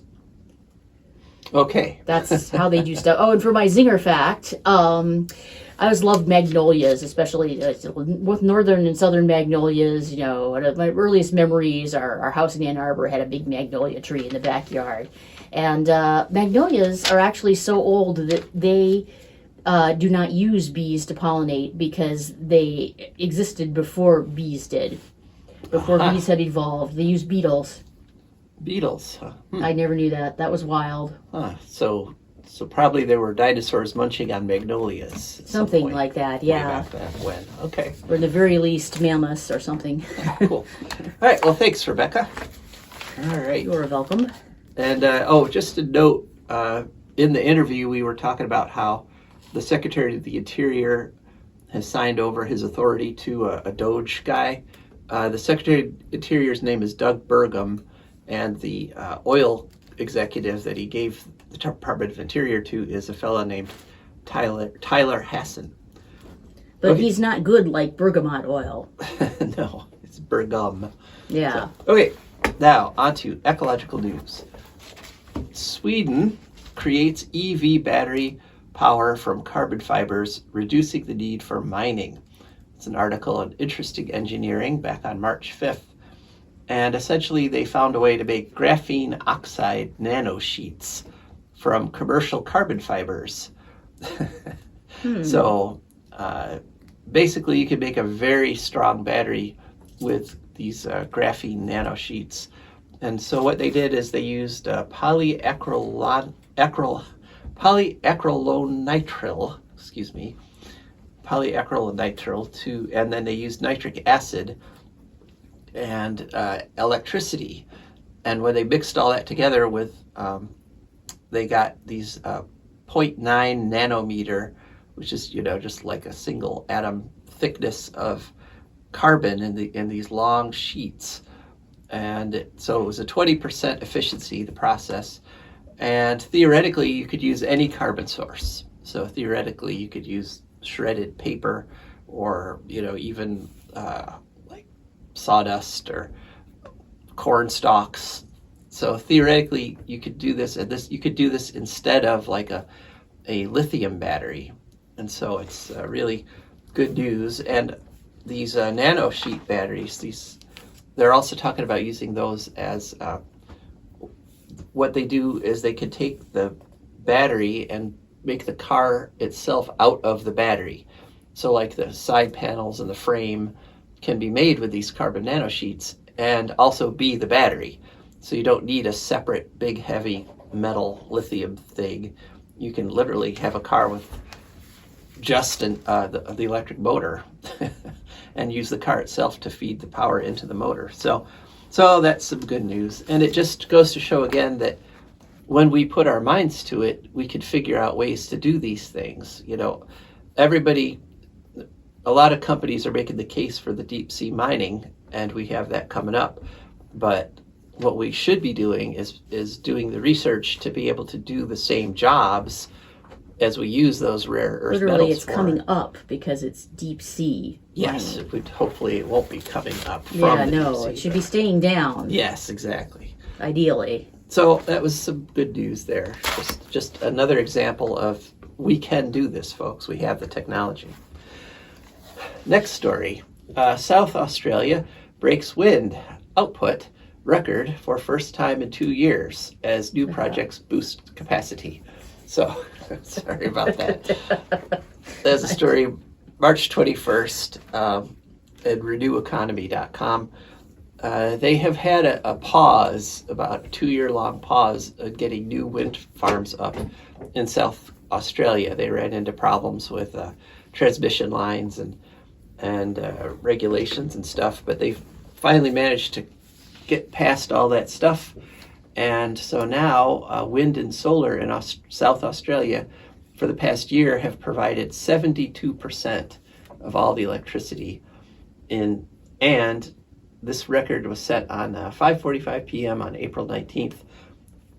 [SPEAKER 2] Okay.
[SPEAKER 3] That's how they do stuff. Oh, and for my zinger fact, I always loved magnolias, especially with northern and southern magnolias. One of my earliest memories, our house in Ann Arbor had a big magnolia tree in the backyard. And magnolias are actually so old that they do not use bees to pollinate because they existed before bees did. Before bees had evolved. They use beetles.
[SPEAKER 2] Beetles. Huh.
[SPEAKER 3] I never knew that. That was wild.
[SPEAKER 2] So probably there were dinosaurs munching on magnolias.
[SPEAKER 3] Something like that, yeah.
[SPEAKER 2] Way back when. Okay.
[SPEAKER 3] Or at the very least, mammoths or something.
[SPEAKER 2] Cool. All right. Well, thanks, Rebecca. All right.
[SPEAKER 3] You're welcome.
[SPEAKER 2] And, just a note, in the interview, we were talking about how the Secretary of the Interior has signed over his authority to a Doge guy. The Secretary of the Interior's name is Doug Burgum, and the oil executive that he gave the Department of Interior to is a fellow named Tyler Hassan.
[SPEAKER 3] But
[SPEAKER 2] Okay.
[SPEAKER 3] he's not good like bergamot oil.
[SPEAKER 2] No, it's Bergum.
[SPEAKER 3] Yeah.
[SPEAKER 2] So, okay, now on to ecological news. Sweden creates EV battery power from carbon fibers, reducing the need for mining. It's an article on Interesting Engineering back on March 5th. And essentially, they found a way to make graphene oxide nanosheets from commercial carbon fibers. So basically, you can make a very strong battery with these graphene nanosheets. And so what they did is they used polyacrylonitrile, and then they used nitric acid and electricity. And when they mixed all that together with, they got these 0.9 nanometer, which is, just like a single atom thickness of carbon in these long sheets. And so it was a 20% efficiency, the process. And theoretically, you could use any carbon source. So theoretically, you could use shredded paper or, even like sawdust or corn stalks. So theoretically, you could do this, and you could do this instead of like a lithium battery. And so it's really good news. And these nanosheet batteries, they're also talking about using those as what they do is they can take the battery and make the car itself out of the battery. So like the side panels and the frame can be made with these carbon nanosheets and also be the battery. So you don't need a separate big heavy metal lithium thing. You can literally have a car with just the electric motor and use the car itself to feed the power into the motor. So that's some good news. And it just goes to show again that when we put our minds to it, we can figure out ways to do these things. A lot of companies are making the case for the deep sea mining, and we have that coming up. But what we should be doing is doing the research to be able to do the same jobs as we use those rare earth metals.
[SPEAKER 3] Literally, it's coming up because it's deep sea.
[SPEAKER 2] Yes,
[SPEAKER 3] mining.
[SPEAKER 2] Hopefully it won't be coming up from
[SPEAKER 3] Yeah,
[SPEAKER 2] the
[SPEAKER 3] no,
[SPEAKER 2] deep sea,
[SPEAKER 3] it should be staying down.
[SPEAKER 2] Yes, exactly.
[SPEAKER 3] Ideally.
[SPEAKER 2] So that was some good news there. Just another example of we can do this, folks. We have the technology. Next story. South Australia breaks wind output record for first time in 2 years as new projects boost capacity. So, sorry about that. There's a story, March 21st, at reneweconomy.com. They have had a pause, about a 2-year-long pause, getting new wind farms up in South Australia. They ran into problems with transmission lines and regulations and stuff, but they've finally managed to get past all that stuff. And so now wind and solar in South Australia for the past year have provided 72% of all the electricity and this record was set on 5:45 p.m. on April 19th.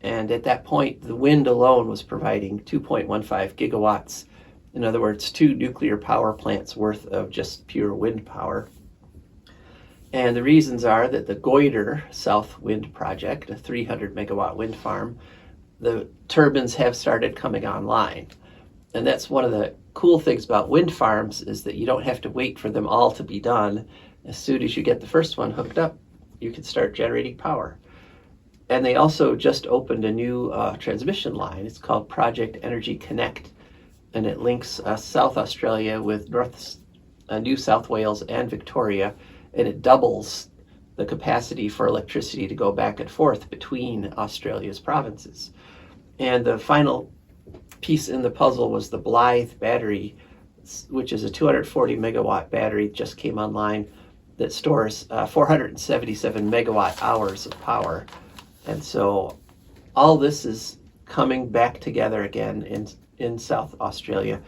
[SPEAKER 2] And at that point, the wind alone was providing 2.15 gigawatts. In other words, 2 nuclear power plants worth of just pure wind power. And the reasons are that the Goyder South Wind Project, a 300 megawatt wind farm, the turbines have started coming online. And that's one of the cool things about wind farms is that you don't have to wait for them all to be done. As soon as you get the first one hooked up, you can start generating power. And they also just opened a new transmission line. It's called Project Energy Connect, and it links South Australia with New South Wales and Victoria, and it doubles the capacity for electricity to go back and forth between Australia's provinces. And the final piece in the puzzle was the Blythe battery, which is a 240 megawatt battery, just came online, that stores 477 megawatt hours of power. And so all this is coming back together again in South Australia.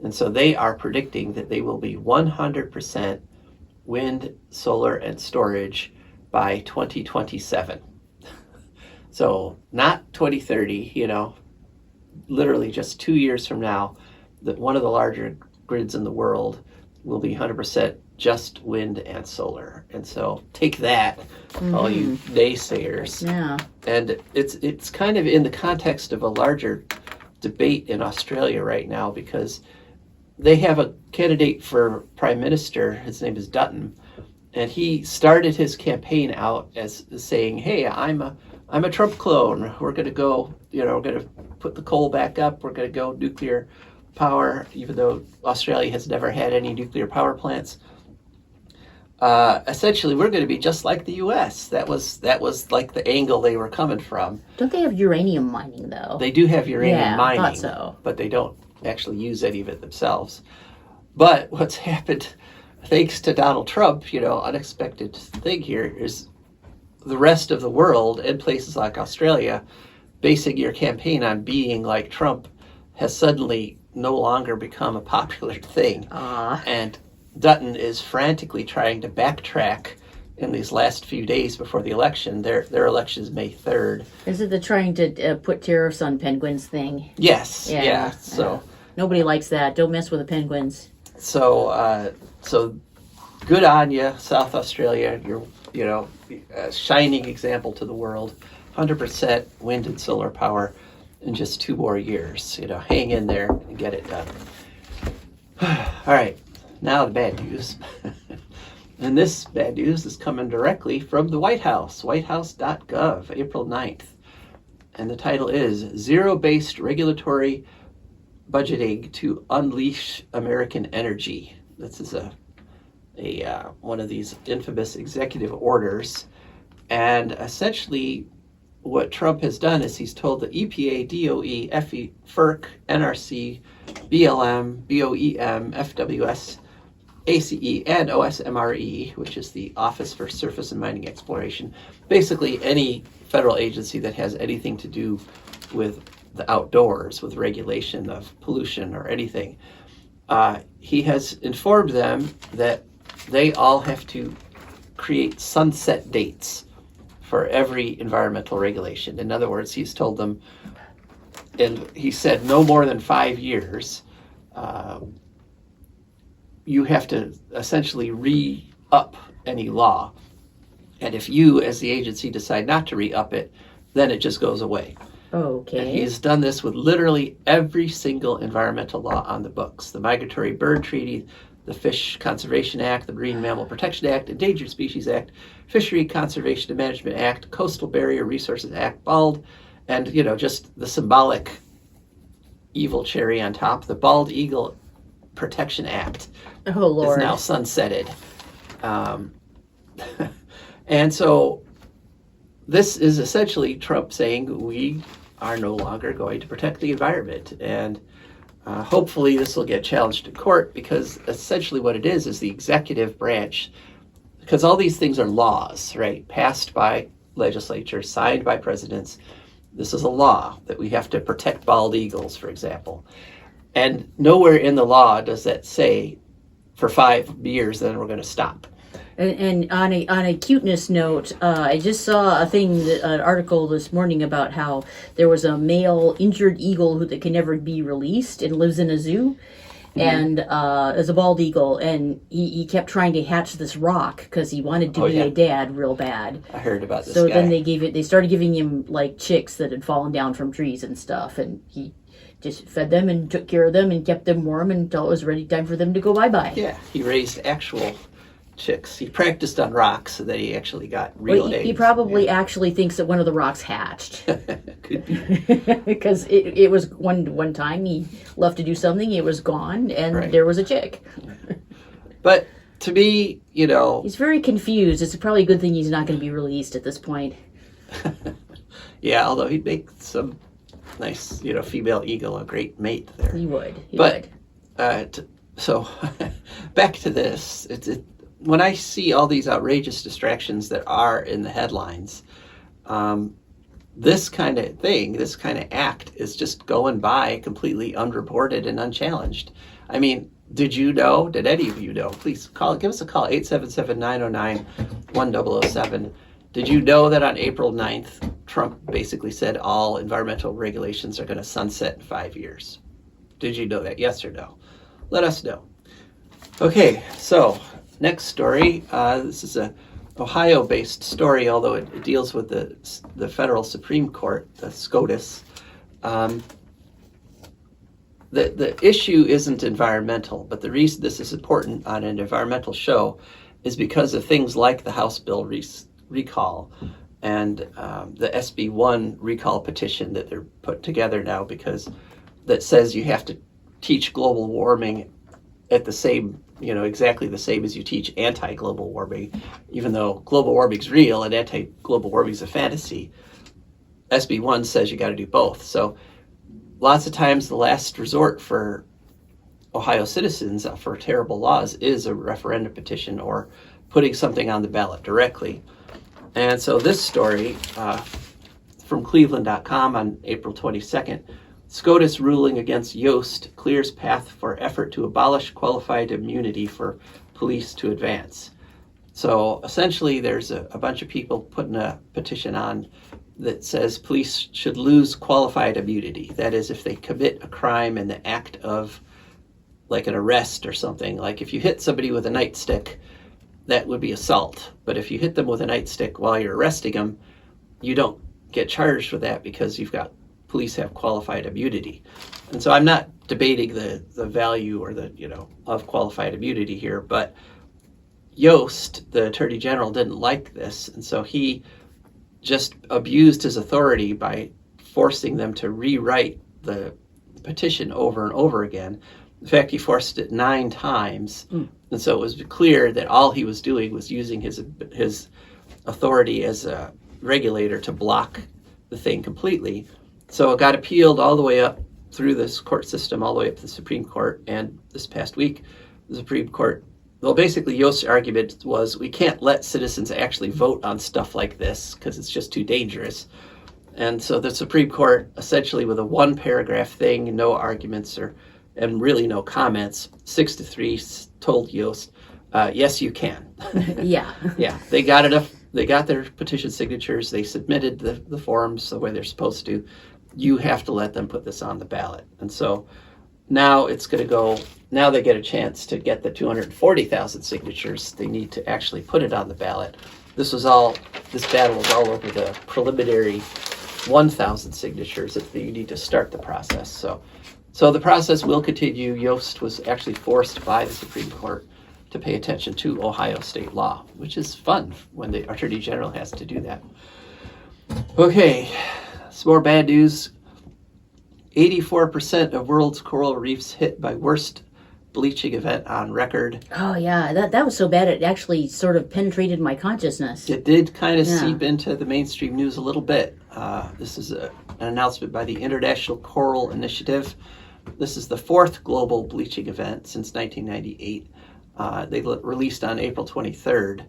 [SPEAKER 2] And so they are predicting that they will be 100% wind, solar, and storage by 2027. So not 2030, literally just 2 years from now, that one of the larger grids in the world will be 100% just wind and solar. And so take that, all you naysayers.
[SPEAKER 3] Yeah.
[SPEAKER 2] And it's kind of in the context of a larger debate in Australia right now, because they have a candidate for prime minister. His name is Dutton, and he started his campaign out as saying, "Hey, I'm a Trump clone. We're going to go, we're going to put the coal back up. We're going to go nuclear power, even though Australia has never had any nuclear power plants. Essentially, we're going to be just like the U.S." That was like the angle they were coming from.
[SPEAKER 3] Don't they have uranium mining though?
[SPEAKER 2] They do have uranium mining,
[SPEAKER 3] I thought so.
[SPEAKER 2] but they don't actually use any of it themselves. But what's happened, thanks to Donald Trump, unexpected thing here is the rest of the world and places like Australia basing your campaign on being like Trump has suddenly no longer become a popular thing. And Dutton is frantically trying to backtrack in these last few days before the election. Their election is May 3rd.
[SPEAKER 3] Is it the trying to put tariffs on penguins thing?
[SPEAKER 2] Yes. Yeah. So
[SPEAKER 3] nobody likes that. Don't mess with the penguins.
[SPEAKER 2] So good on you, South Australia. You're a shining example to the world. 100% wind and solar power in just 2 more years. Hang in there and get it done. All right, now the bad news. And this bad news is coming directly from the White House, whitehouse.gov, April 9th. And the title is Zero-Based Regulatory Budgeting to Unleash American Energy. This is a one of these infamous executive orders. And essentially what Trump has done is he's told the EPA, DOE, FE, FERC, NRC, BLM, BOEM, FWS, ACE, and OSMRE, which is the Office for Surface and Mining Exploration, basically any federal agency that has anything to do with the outdoors, with regulation of pollution or anything. He has informed them that they all have to create sunset dates for every environmental regulation. In other words, he's told them, and he said no more than 5 years, you have to essentially re-up any law. And if you, as the agency, decide not to re-up it, then it just goes away.
[SPEAKER 3] Okay.
[SPEAKER 2] And he's done this with literally every single environmental law on the books. The Migratory Bird Treaty, the Fish Conservation Act, the Marine Mammal Protection Act, Endangered Species Act, Fishery Conservation and Management Act, Coastal Barrier Resources Act, BALD, and, just the symbolic evil cherry on top, the Bald Eagle Protection Act.
[SPEAKER 3] Oh, Lord.
[SPEAKER 2] Is now sunsetted. And so this is essentially Trump saying we are no longer going to protect the environment. And hopefully this will get challenged in court, because essentially what it is the executive branch, because all these things are laws, right? Passed by legislatures, signed by presidents. This is a law that we have to protect bald eagles, for example. And nowhere in the law does that say for 5 years, then we're going to stop.
[SPEAKER 3] And on a cuteness note, I just saw an article this morning about how there was a male injured eagle that can never be released and lives in a zoo, and is a bald eagle, and he kept trying to hatch this rock because he wanted to be a dad real bad.
[SPEAKER 2] I heard about this
[SPEAKER 3] So
[SPEAKER 2] guy.
[SPEAKER 3] then they started giving him like chicks that had fallen down from trees and stuff, and he just fed them and took care of them and kept them warm until it was time for them to go bye-bye.
[SPEAKER 2] Yeah, he raised actual chicks. He practiced on rocks so that he actually got real eggs.
[SPEAKER 3] He probably actually thinks that one of the rocks hatched.
[SPEAKER 2] Could be.
[SPEAKER 3] Because it was one time he left to do something, it was gone, and there was a chick.
[SPEAKER 2] But to me,
[SPEAKER 3] he's very confused. It's probably a good thing he's not going to be released at this point.
[SPEAKER 2] Yeah, although he'd make some nice, female eagle a great mate there.
[SPEAKER 3] He would.
[SPEAKER 2] So back to this. When I see all these outrageous distractions that are in the headlines, this kind of thing, this kind of act is just going by completely unreported and unchallenged. I mean, did any of you know? Please give us a call, 877-909-1007. Did you know that on April 9th, Trump basically said all environmental regulations are going to sunset in 5 years? Did you know that? Yes or no? Let us know. Okay, so next story. This is a Ohio-based story, although it deals with the federal Supreme Court, the SCOTUS. The issue isn't environmental, but the reason this is important on an environmental show is because of things like the House bill recall and the SB1 recall petition that they're put together now, because that says you have to teach global warming at the same, exactly the same as you teach anti-global warming, even though global warming's real and anti-global warming's a fantasy. SB1 says you got to do both. So lots of times the last resort for Ohio citizens for terrible laws is a referendum petition or putting something on the ballot directly. And so this story from Cleveland.com on April 22nd, SCOTUS ruling against Yoast clears path for effort to abolish qualified immunity for police to advance. So essentially there's a bunch of people putting a petition on that says police should lose qualified immunity. That is, if they commit a crime in the act of like an arrest or something, like if you hit somebody with a nightstick, that would be assault. But if you hit them with a nightstick while you're arresting them, you don't get charged for that because police have qualified immunity. And so I'm not debating the value or of qualified immunity here, but Yoast, the Attorney General, didn't like this, and so he just abused his authority by forcing them to rewrite the petition over and over again. In fact, he forced it 9 times, and so it was clear that all he was doing was using his authority as a regulator to block the thing completely. So it got appealed all the way up through this court system, all the way up to the Supreme Court, and this past week, the Supreme Court, well, basically Yost's argument was we can't let citizens actually vote on stuff like this because it's just too dangerous. And so the Supreme Court, essentially with a 1-paragraph thing, no arguments and really no comments, 6-3 told Yoast, yes, you can.
[SPEAKER 3] Yeah.
[SPEAKER 2] Yeah, they got enough. They got their petition signatures. They submitted the forms the way they're supposed to. You have to let them put this on the ballot. And so now it's going to go. Now they get a chance to get the 240,000 signatures they need to actually put it on the ballot. This battle was all over the preliminary 1,000 signatures that you need to start the process. So the process will continue. Yoast was actually forced by the Supreme Court to pay attention to Ohio state law, which is fun when the Attorney General has to do that. Okay, some more bad news. 84% of world's coral reefs hit by worst bleaching event on record.
[SPEAKER 3] Oh yeah, that was so bad it actually sort of penetrated my consciousness.
[SPEAKER 2] It did kind of seep into the mainstream news a little bit. This is an announcement by the International Coral Initiative. This is the 4th global bleaching event since 1998. They released on April 23rd.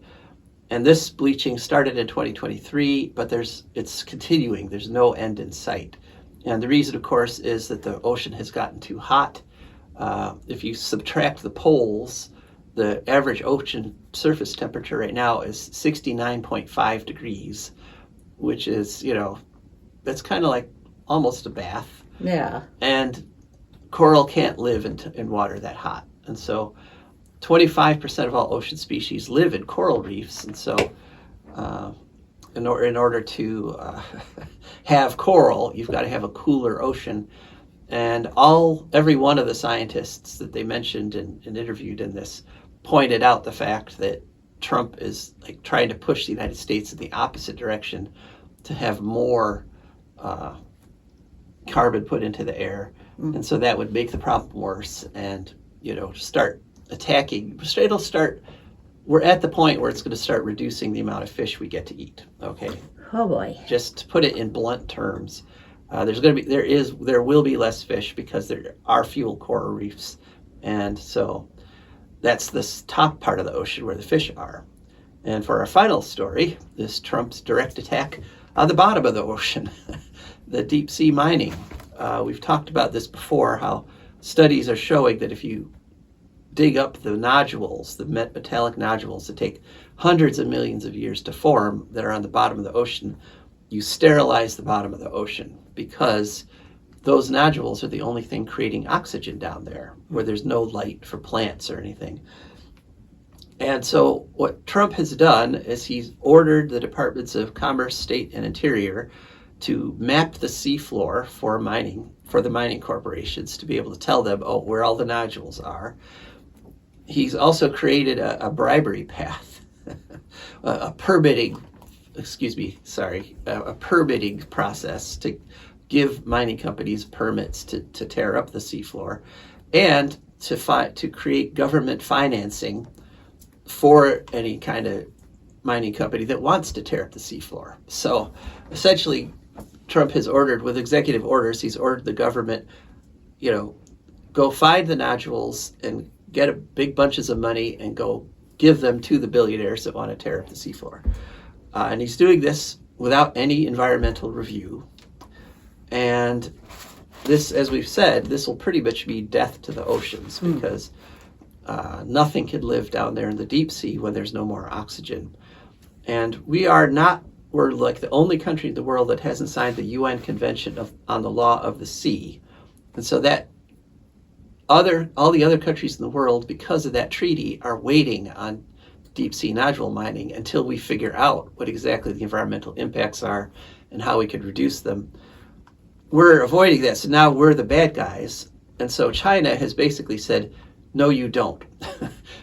[SPEAKER 2] And this bleaching started in 2023, but it's continuing. There's no end in sight. And the reason, of course, is that the ocean has gotten too hot. If you subtract the poles, the average ocean surface temperature right now is 69.5 degrees, which is, that's kind of like almost a bath.
[SPEAKER 3] Yeah. And
[SPEAKER 2] coral can't live in water that hot. And so 25% of all ocean species live in coral reefs. And so in order to have coral, you've got to have a cooler ocean. And every one of the scientists that they mentioned and interviewed in this pointed out the fact that Trump is trying to push the United States in the opposite direction to have more carbon put into the air. Mm-hmm. And so that would make the problem worse and, start attacking. We're at the point where it's going to start reducing the amount of fish we get to eat. Okay.
[SPEAKER 3] Oh boy.
[SPEAKER 2] Just to put it in blunt terms, there will be less fish because there are fewer coral reefs, and so that's this top part of the ocean where the fish are. And for our final story, this Trump's direct attack on the bottom of the ocean, the deep sea mining. We've talked about this before, how studies are showing that if you dig up the nodules, the metallic nodules that take hundreds of millions of years to form that are on the bottom of the ocean. You sterilize the bottom of the ocean because those nodules are the only thing creating oxygen down there, where there's no light for plants or anything. And so what Trump has done is he's ordered the Departments of Commerce, State, and Interior to map the seafloor for the mining corporations to be able to tell them, oh, where all the nodules are. He's also created a bribery path, a permitting process to give mining companies permits to tear up the seafloor, and to create government financing for any kind of mining company that wants to tear up the seafloor. So essentially, Trump has ordered, with executive orders, he's ordered the government, go find the nodules and get a big bunches of money and go give them to the billionaires that want to tear up the seafloor. And he's doing this without any environmental review. And this, as we've said, this will pretty much be death to the oceans because nothing can live down there in the deep sea when there's no more oxygen. And we're like the only country in the world that hasn't signed the UN Convention on the Law of the Sea. And so that all the other countries in the world, because of that treaty, are waiting on deep sea nodule mining until we figure out what exactly the environmental impacts are and how we could reduce them. We're avoiding that, so now we're the bad guys. And so China has basically said, no, you don't.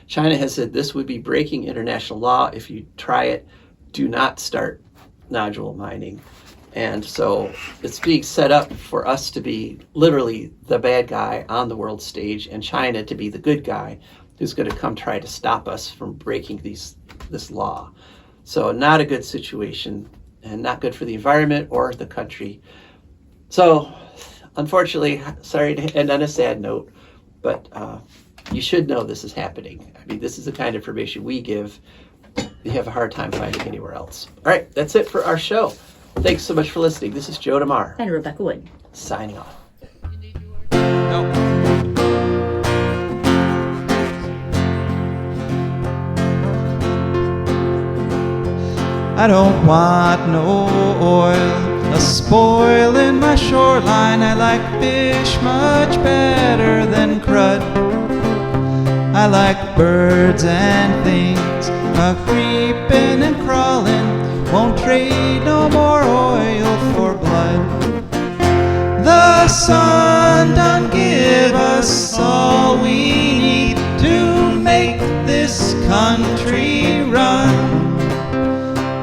[SPEAKER 2] China has said this would be breaking international law if you try it. Do not start nodule mining. And so it's being set up for us to be literally the bad guy on the world stage and China to be the good guy who's going to come try to stop us from breaking this law. So not a good situation and not good for the environment or the country. So unfortunately, sorry to end on a sad note, but you should know this is happening. I mean, this is the kind of information we give. You have a hard time finding anywhere else. All right, that's it for our show. Thanks so much for listening. This is Joe DeMare.
[SPEAKER 3] And Rebecca Wood.
[SPEAKER 2] Signing off.
[SPEAKER 1] No. I don't want no oil, a spoil in my shoreline. I like fish much better than crud. I like birds and things a-creeping and crawling. Won't trade no more oil for blood. The sun done give us all we need to make this country run.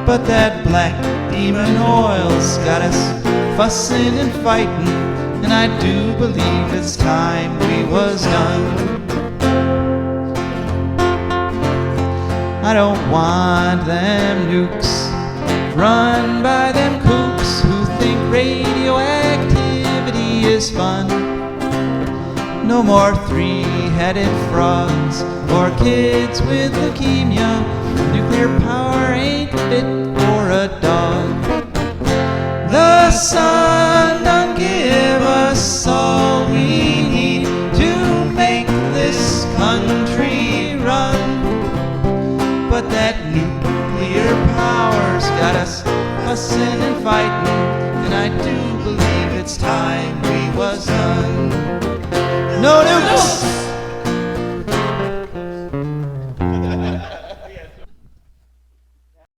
[SPEAKER 1] But that black demon oil's got us fussing and fighting, and I do believe it's time we was done. I don't want them nukes run by them kooks who think radioactivity is fun. No more three-headed frogs or kids with leukemia. Nuclear power ain't fit for a dog. The sun done give us all we need to make this country run. But that nuclear power's got us fussing and fighting, and I do believe it's time